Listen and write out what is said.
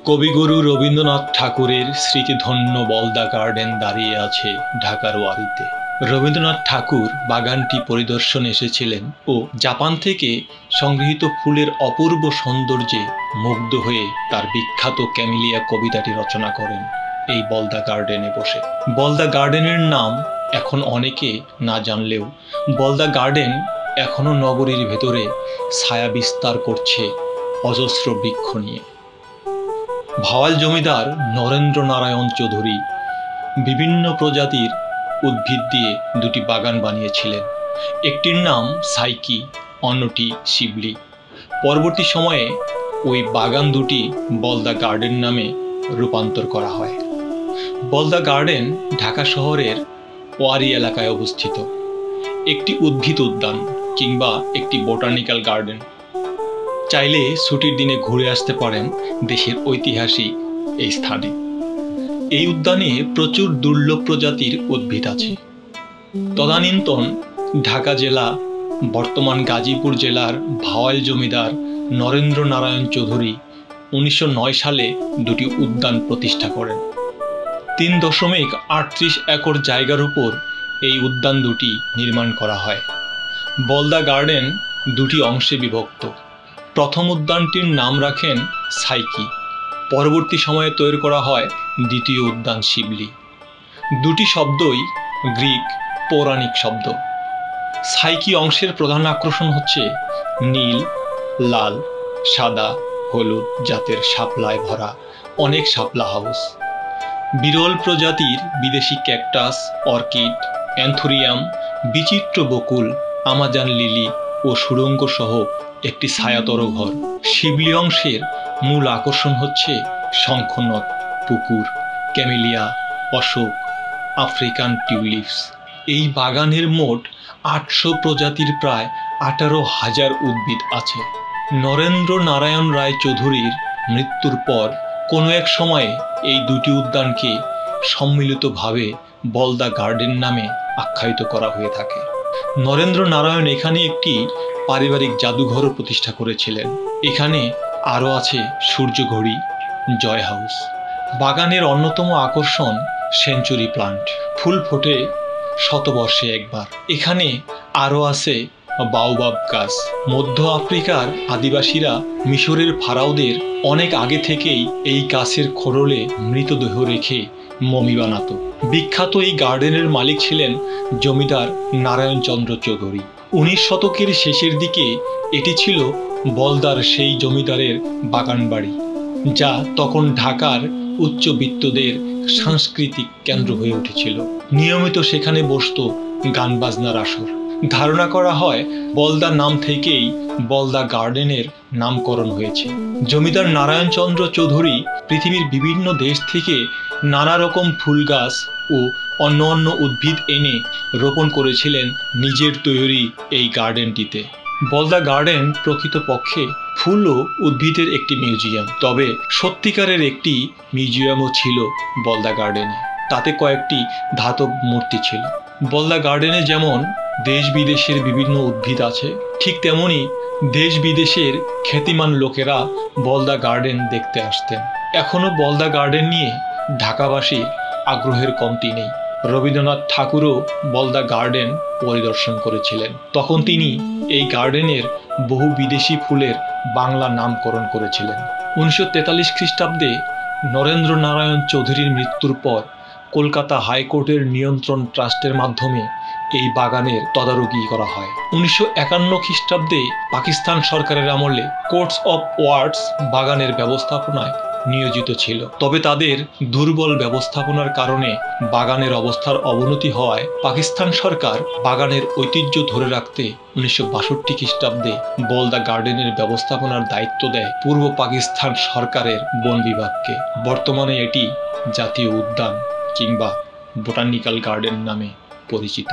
কবিগুরু রবীন্দ্রনাথ ঠাকুরের স্মৃতিধন্য বলদা গার্ডেন দাঁড়িয়ে আছে ঢাকার ওয়ারিতে। রবীন্দ্রনাথ ঠাকুর বাগানটি পরিদর্শনে এসেছিলেন ও জাপান থেকে সংগৃহীত ফুলের অপূর্ব সৌন্দর্যে মুগ্ধ হয়ে তার বিখ্যাত ক্যামিলিয়া কবিতাটি রচনা করেন এই বলদা গার্ডেনে বসে। বলদা গার্ডেনের নাম এখন অনেকে না জানলেও বলদা গার্ডেন এখনো নগরীর ভেতরে ছায়া বিস্তার করছে অজস্র বৃক্ষ নিয়ে। ভাওয়াল জমিদার নরেন্দ্র নারায়ণ চৌধুরী বিভিন্ন প্রজাতির উদ্ভিদ দিয়ে দুটি বাগান বানিয়েছিলেন। একটির নাম সাইকি, অন্যটি শিবলি। পরবর্তী সময়ে ওই বাগান দুটি বলদা গার্ডেন নামে রূপান্তর করা হয়। বলদা গার্ডেন ঢাকা শহরের ওয়ারি এলাকায় অবস্থিত একটি উদ্ভিদ উদ্যান কিংবা একটি বোটানিক্যাল গার্ডেন। চাইলে ছুটির দিনে ঘুরে আসতে পারেন দেশের ঐতিহাসিক এই স্থানে। এই উদ্যানে প্রচুর দুর্লভ প্রজাতির উদ্ভিদ আছে। তদানীন্তন ঢাকা জেলা, বর্তমান গাজীপুর জেলার ভাওয়াল জমিদার নরেন্দ্র নারায়ণ চৌধুরী 1909 সালে দুটি উদ্যান প্রতিষ্ঠা করেন। 3.38 একর জায়গার উপর এই উদ্যান দুটি নির্মাণ করা হয়। বলদা গার্ডেন দুটি অংশে বিভক্ত। প্রথম উদ্যানটির নাম রাখেন সাইকি, পরবর্তী সময়ে তৈরি করা হয় দ্বিতীয় উদ্যান শিবলি। দুটি শব্দই গ্রিক পৌরাণিক শব্দ। সাইকি অংশের প্রধান আকর্ষণ হচ্ছে নীল, লাল, সাদা, হলুদ জাতের শাপলায় ভরা অনেক শাপলা হাউস, বিরল প্রজাতির বিদেশি ক্যাকটাস, অর্কিড, অ্যান্থুরিয়াম, বিচিত্র বকুল, আমাজন লিলি ও সুড়ঙ্গ সহ একটি ছায়াতর ঘর। শিবলি অংশের মূল আকর্ষণ হচ্ছে শঙ্খনদ, পুকুর, ক্যামেলিয়া, অশোক, আফ্রিকান টিউলিপস। এই বাগানের মোট 800 প্রজাতির প্রায় 18,000 উদ্ভিদ আছে। নরেন্দ্র নারায়ণ রায় চৌধুরীর মৃত্যুর পর কোনো এক সময়ে এই দুটি উদ্যানকে সম্মিলিতভাবে বলদা গার্ডেন নামে আখ্যায়িত করা হয়ে থাকে। নরেন্দ্র নারায়ণ এখানে একটি পারিবারিক জাদুঘরও প্রতিষ্ঠা করেছিলেন। এখানে আরও আছে সূর্য ঘড়ি, জয় হাউস। বাগানের অন্যতম আকর্ষণ সেঞ্চুরি প্লান্ট, ফুল ফোটে শতবর্ষে একবার। এখানে আরও আছে বাওবাব গাছ। মধ্য আফ্রিকার আদিবাসীরা মিশরের ফারাওদের অনেক আগে থেকেই এই গাছের খোরলে মৃতদেহ রেখে মমি বানাতো। বিখ্যাত এই গার্ডেনের মালিক ছিলেন জমিদার নারায়ণ চন্দ্র চৌধুরী। 19 শতকের শেষের দিকে এটি ছিল বলদার সেই জমিদারের বাগান বাড়ি, যা তখন ঢাকার উচ্চবিত্তদের সাংস্কৃতিক কেন্দ্র হয়ে উঠেছিল। নিয়মিত সেখানে বসত গান বাজনার আসর। ধারণা করা হয় বলদা নাম থেকেই বলদা গার্ডেনের নামকরণ হয়েছে। জমিদার নারায়ণ চন্দ্র চৌধুরী পৃথিবীর বিভিন্ন দেশ থেকে নানা রকম ফুল গাছ ও অন্য অন্য উদ্ভিদ এনে রোপণ করেছিলেন নিজের তৈরি এই গার্ডেনটিতে। বলদা গার্ডেন প্রকৃতপক্ষে ফুল ও উদ্ভিদের একটি মিউজিয়াম, তবে সত্যিকারের একটি মিউজিয়ামও ছিল বলদা গার্ডেনে। তাতে কয়েকটি ধাতব মূর্তি ছিল। বলদা গার্ডেনে যেমন দেশ বিদেশের বিভিন্ন উদ্ভিদ আছে, ঠিক তেমনি দেশ বিদেশের খ্যাতিমান লোকেরা বলদা গার্ডেন দেখতে আসতেন। এখনো বলদা গার্ডেন নিয়ে ঢাকাবাসীর আগ্রহের কমতি নেই। রবীন্দ্রনাথ ঠাকুরও বলদা গার্ডেন পরিদর্শন করেছিলেন। তখন তিনি এই গার্ডেনের বহু বিদেশি ফুলের বাংলা নামকরণ করেছিলেন। 1943 খ্রিস্টাব্দে নরেন্দ্র নারায়ণ চৌধুরীর মৃত্যুর পর কলকাতা হাইকোর্টের নিয়ন্ত্রণ ট্রাস্টের মাধ্যমে এই বাগানের তদারকি করা হয়। 1951 খ্রিস্টাব্দে পাকিস্তান সরকারের আমলে কোর্টস অফ ওয়ার্ডস বাগানের ব্যবস্থাপনায় নিয়োজিত ছিল, তবে তাদের দুর্বল ব্যবস্থাপনার কারণে বাগানের অবস্থার অবনতি হওয়ায় পাকিস্তান সরকার বাগানের ঐতিহ্য ধরে রাখতে 1962 খ্রিস্টাব্দে বলদা গার্ডেনের ব্যবস্থাপনার দায়িত্ব দেয় পূর্ব পাকিস্তান সরকারের বন বিভাগকে। বর্তমানে এটি জাতীয় উদ্যান কিংবা বোটানিক্যাল গার্ডেন নামে পরিচিত।